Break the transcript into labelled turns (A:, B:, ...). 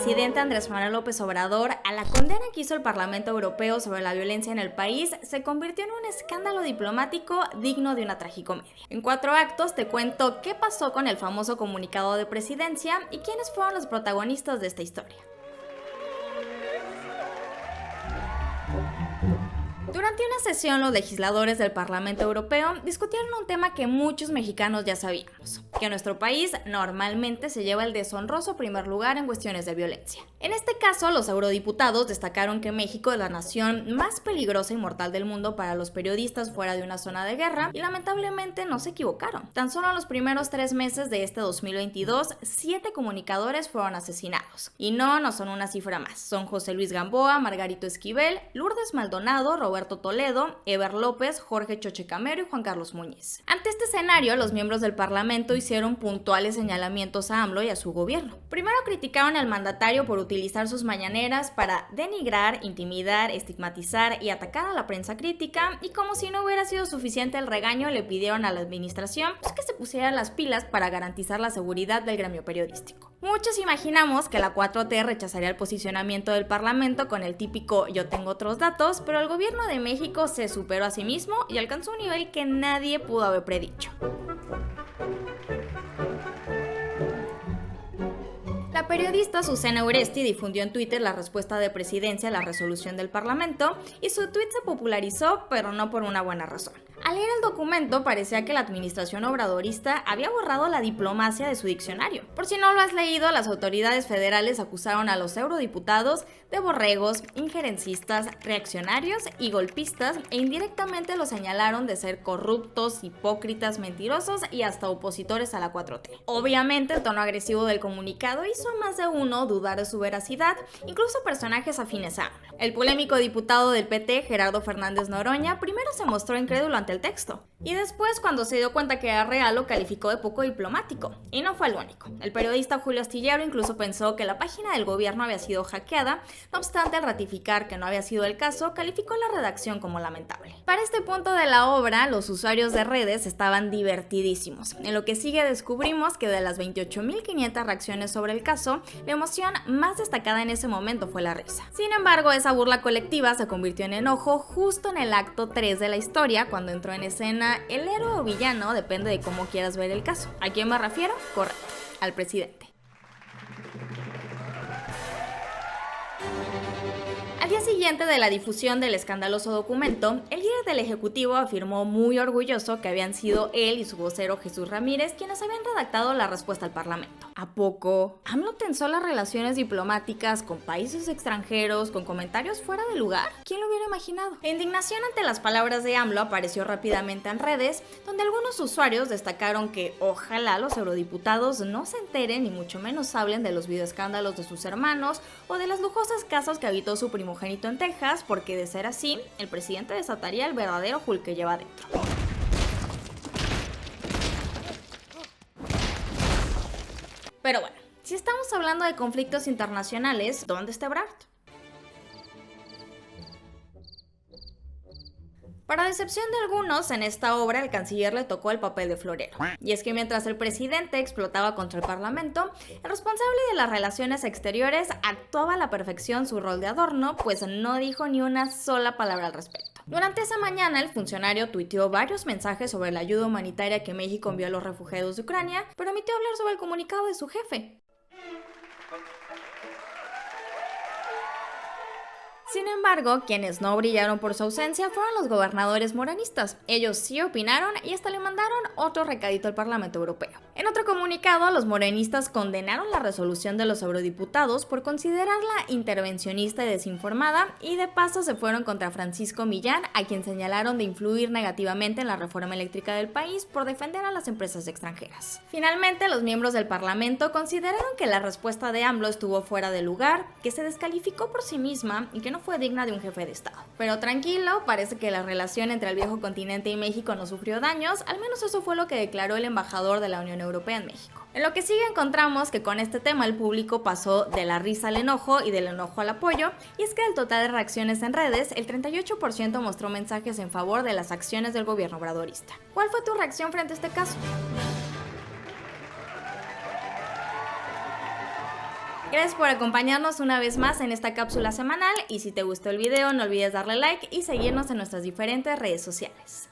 A: presidente Andrés Manuel López Obrador a la condena que hizo el Parlamento Europeo sobre la violencia en el país se convirtió en un escándalo diplomático digno de una tragicomedia. En 4 actos te cuento qué pasó con el famoso comunicado de presidencia y quiénes fueron los protagonistas de esta historia. Durante una sesión, los legisladores del Parlamento Europeo discutieron un tema que muchos mexicanos ya sabíamos, que nuestro país normalmente se lleva el deshonroso primer lugar en cuestiones de violencia. En este caso, los eurodiputados destacaron que México es la nación más peligrosa y mortal del mundo para los periodistas fuera de una zona de guerra, y lamentablemente no se equivocaron. Tan solo en los primeros 3 meses de este 2022, 7 comunicadores fueron asesinados. Y no son una cifra más, son José Luis Gamboa, Margarito Esquivel, Lourdes Maldonado, Roberto Toledo, Eber López, Jorge Choche Camero y Juan Carlos Muñiz. Ante este escenario, los miembros del Parlamento hicieron puntuales señalamientos a AMLO y a su gobierno. Primero criticaron al mandatario por utilizar sus mañaneras para denigrar, intimidar, estigmatizar y atacar a la prensa crítica, y como si no hubiera sido suficiente el regaño, le pidieron a la administración que se pusiera las pilas para garantizar la seguridad del gremio periodístico. Muchos imaginamos que la 4T rechazaría el posicionamiento del Parlamento con el típico "yo tengo otros datos", pero el gobierno de México se superó a sí mismo y alcanzó un nivel que nadie pudo haber predicho. La periodista Susana Uresti difundió en Twitter la respuesta de presidencia a la resolución del Parlamento y su tweet se popularizó, pero no por una buena razón. Al leer el documento parecía que la administración obradorista había borrado la diplomacia de su diccionario. Por si no lo has leído, las autoridades federales acusaron a los eurodiputados de borregos, injerencistas, reaccionarios y golpistas, e indirectamente los señalaron de ser corruptos, hipócritas, mentirosos y hasta opositores a la 4T. Obviamente el tono agresivo del comunicado hizo a más de uno dudar de su veracidad, incluso personajes afines a AMLO. El polémico diputado del PT, Gerardo Fernández Noroña, primero se mostró incrédulo ante el texto, y después, cuando se dio cuenta que era real, lo calificó de poco diplomático. Y no fue el único. El periodista Julio Astillero incluso pensó que la página del gobierno había sido hackeada. No obstante, al ratificar que no había sido el caso, calificó la redacción como lamentable. Para este punto de la obra, los usuarios de redes estaban divertidísimos. En lo que sigue descubrimos que de las 28.500 reacciones sobre el caso, la emoción más destacada en ese momento fue la risa. Sin embargo, esa burla colectiva se convirtió en enojo justo en el acto 3 de la historia, cuando entró en escena el héroe o villano, depende de cómo quieras ver el caso. ¿A quién me refiero? Correcto, al presidente. Al día siguiente de la difusión del escandaloso documento, el líder del Ejecutivo afirmó muy orgulloso que habían sido él y su vocero Jesús Ramírez quienes habían redactado la respuesta al Parlamento. ¿A poco? ¿AMLO tensó las relaciones diplomáticas con países extranjeros con comentarios fuera de lugar? ¿Quién lo hubiera imaginado? La indignación ante las palabras de AMLO apareció rápidamente en redes, donde algunos usuarios destacaron que ojalá los eurodiputados no se enteren ni mucho menos hablen de los videoescándalos de sus hermanos o de las lujosas casas que habitó su primogénito en Texas, porque de ser así, el presidente desataría el verdadero Hulk que lleva dentro. Pero bueno, si estamos hablando de conflictos internacionales, ¿dónde está Ebrard? Para decepción de algunos, en esta obra el canciller le tocó el papel de florero. Y es que mientras el presidente explotaba contra el Parlamento, el responsable de las relaciones exteriores actuaba a la perfección su rol de adorno, pues no dijo ni una sola palabra al respecto. Durante esa mañana, el funcionario tuiteó varios mensajes sobre la ayuda humanitaria que México envió a los refugiados de Ucrania, pero omitió hablar sobre el comunicado de su jefe. Sin embargo, quienes no brillaron por su ausencia fueron los gobernadores morenistas. Ellos sí opinaron y hasta le mandaron otro recadito al Parlamento Europeo. En otro comunicado, los morenistas condenaron la resolución de los eurodiputados por considerarla intervencionista y desinformada, y de paso se fueron contra Francisco Millán, a quien señalaron de influir negativamente en la reforma eléctrica del país por defender a las empresas extranjeras. Finalmente, los miembros del Parlamento consideraron que la respuesta de AMLO estuvo fuera de lugar, que se descalificó por sí misma y que no fue digna de un jefe de Estado. Pero tranquilo, parece que la relación entre el viejo continente y México no sufrió daños, al menos eso fue lo que declaró el embajador de la Unión Europea en México. En lo que sigue encontramos que con este tema el público pasó de la risa al enojo y del enojo al apoyo, y es que del total de reacciones en redes, el 38% mostró mensajes en favor de las acciones del gobierno obradorista. ¿Cuál fue tu reacción frente a este caso? Gracias por acompañarnos una vez más en esta cápsula semanal y si te gustó el video no olvides darle like y seguirnos en nuestras diferentes redes sociales.